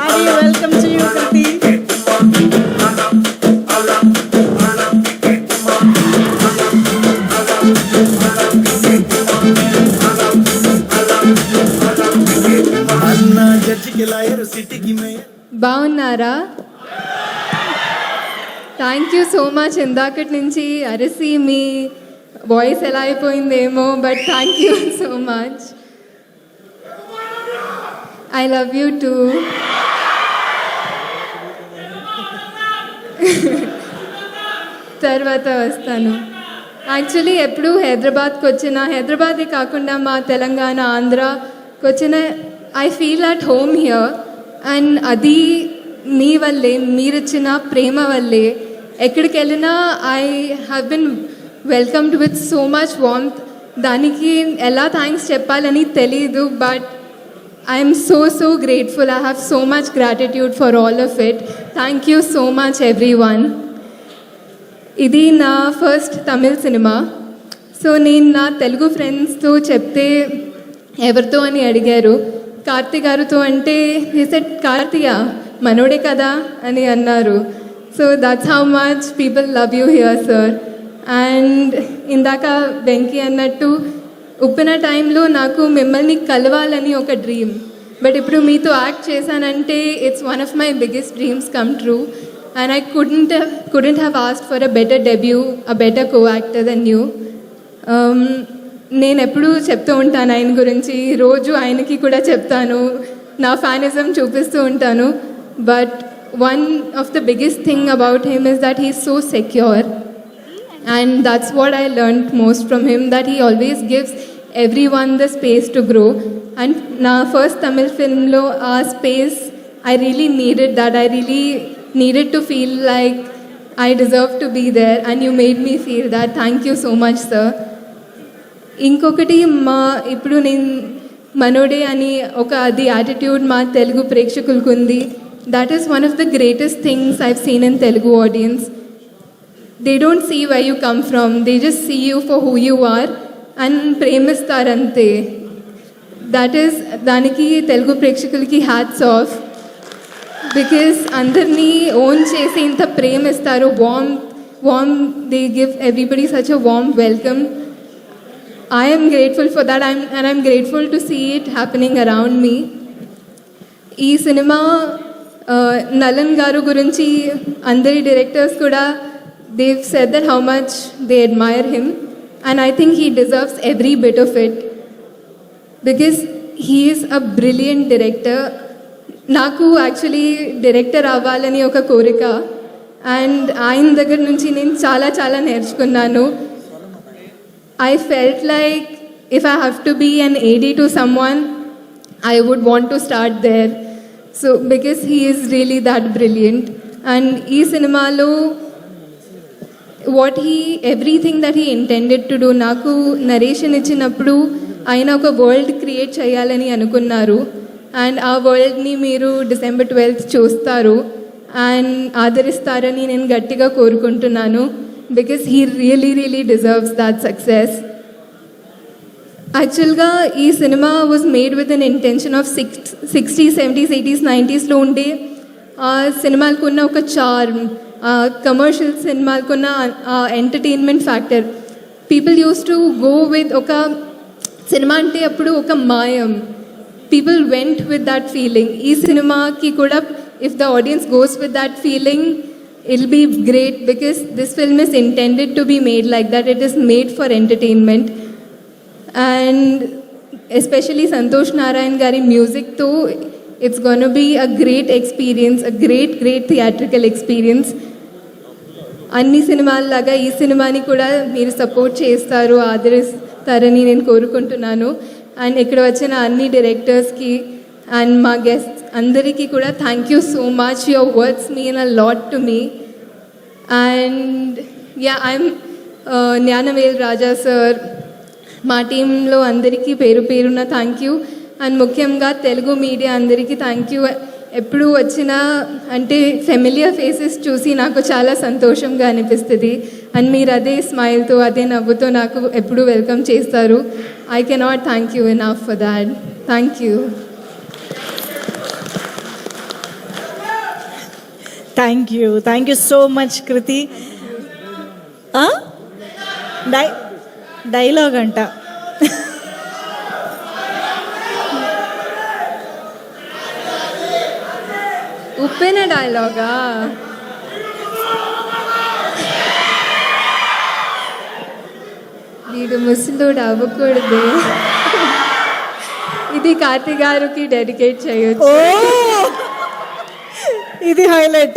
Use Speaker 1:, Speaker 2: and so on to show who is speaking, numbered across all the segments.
Speaker 1: Adi, welcome to you, Kriti.
Speaker 2: अन्ना जज के lawyer city की में
Speaker 3: బాగున్నారా? Thank you so much. ఇందాకటి నుంచి అరిసి మీ వాయిస్ ఎలా అయిపోయిందేమో, but thank you so much. I love you too. తర్వాత వస్తాను. యాక్చువల్లీ ఎప్పుడు హైదరాబాద్కి వచ్చిన, హైదరాబాదే కాకుండా మా తెలంగాణ, ఆంధ్రాకి వచ్చిన, I feel at home here. And అది మీ వల్లే, మీరిచ్చిన ప్రేమ వల్లే. ఎక్కడికి వెళ్ళినా I have been welcomed with so much warmth. దానికి ఎలా థ్యాంక్స్ చెప్పాలని తెలీదు, but I'm so grateful. I have so much gratitude for all of it. Thank you so much every one. ఇది నా ఫస్ట్ తమిళ్ సినిమా. సో నేను నా తెలుగు ఫ్రెండ్స్తో చెప్తే ఎవరితో అని అడిగారు. కార్తీ గారితో అంటే హి సెడ్ కార్తీయ మనోడే కదా అని అన్నారు. So that's how much people love you here sir. And ఇందాక వెంకీ అన్నట్టు ఉప్పిన టైంలో నాకు మిమ్మల్ని కలవాలని ఒక డ్రీమ్, బట్ ఇప్పుడు మీతో యాక్ట్ చేశానంటే it's one of my biggest dreams come true. And I couldn't have asked for a better debut, a better co-actor than you. నేను ఎప్పుడూ చెప్తూ ఉంటాను ఆయన గురించి, రోజు ఆయనకి కూడా చెప్తాను, నా ఫ్యానిజం చూపిస్తూ ఉంటాను. But one of the biggest thing about him is that he is so secure. And that's what I learned most from him, that he always gives every one the space to grow. And నా first Tamil ఫిల్మ్లో ఆ space I really needed that. I really needed to feel like I deserve to be there, and you made me feel that. Thank you so much, sir. ఇంకొకటి ఇప్పుడు నేను మనోడే అని ఒక అది attitude మా తెలుగు ప్రేక్షకులకు ఉంది. That is one of the greatest things I've seen in Telugu audience. They don't see why you come from, they just see you for who you are and ప్రేమిస్తారంతే. దట్ ఈస్, దానికి తెలుగు ప్రేక్షకులకి హ్యాట్స్ ఆఫ్. బికాస్ అందరినీ own చేసి ఇంత ప్రేమిస్తారు, warm they give everybody such a warm welcome. I'm grateful for that, and I'm grateful to see it happening around me. ఈ cinema Nalan గారు గురించి అందరి డైరెక్టర్స్ కూడా they've said that how much they admire him, and I think he deserves every bit of it because he is a brilliant director. నాకు actually director అవ్వాలని ఒక కోరిక, and ఆయన దగ్గర నుంచి నేను చాలా నేర్చుకున్నాను. I felt like if I have to be an AD to someone, I would want to start there. So because he is really that brilliant. And ఈ సినిమాలో everything that he intended to do, నాకు narration ఇచ్చినప్పుడు ఆయన ఒక world create చేయాలని అనుకున్నారు. And ఆ వరల్డ్ని మీరు December 12th చూస్తారు అండ్ ఆదరిస్తారని నేను గట్టిగా కోరుకుంటున్నాను. Because he really deserves that success. యాక్చువల్గా ఈ cinema was made with an intention of 60s, 70s, 80s, 90sలో ఉండే ఆ సినిమాలకున్న ఒక చార్మ్, కమర్షియల్ సినిమాలకున్న entertainment factor. People use to go with ఒక సినిమా అంటే అప్పుడు ఒక మాయం. People went with that feeling. Ee cinema ki kuda, if the audience goes with that feeling, it'll be great because this film is intended to be made like that. It is made for entertainment. And especially Santosh Narayan gari music too, it's going to be a great experience, a great theatrical experience. అన్ని సినిమాల్లాగా ఈ సినిమాని కూడా మీరు support చేస్తారు, ఆదరిస్తారని నేను కోరుకుంటున్నాను. And ఇక్కడ వచ్చిన అన్ని డైరెక్టర్స్కి అండ్ మా గెస్ట్స్ అందరికీ కూడా thank you so much. Your words mean a lot to me. And I'm Gnanavel Raja sir, మా టీంలో అందరికీ పేరున థ్యాంక్ యూ. అండ్ ముఖ్యంగా తెలుగు మీడియా అందరికీ థ్యాంక్ యూ. ఎప్పుడు వచ్చినా అంటే ఫెమిలియర్ ఫేసెస్ చూసి నాకు చాలా సంతోషంగా అనిపిస్తుంది. అండ్ మీరు అదే స్మైల్తో, అదే నవ్వుతో నాకు ఎప్పుడు వెల్కమ్ చేస్తారు. I cannot thank you enough for that. Thank you.
Speaker 1: Thank you so much Kriti. Dialogue అంట.
Speaker 3: ఉప్పెన డైలాగా? వీడు ముసలోడు అవ్వకూడదు. ఇది కార్తీ గారికి డెడికేట్ చేయొచ్చు.
Speaker 1: ఇది highlight.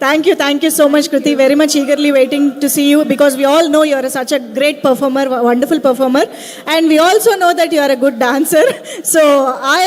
Speaker 1: Thank you so much Kriti. Very much eagerly waiting to see you because we all know you are such a great performer, wonderful performer, and we also know that you are a good dancer. So I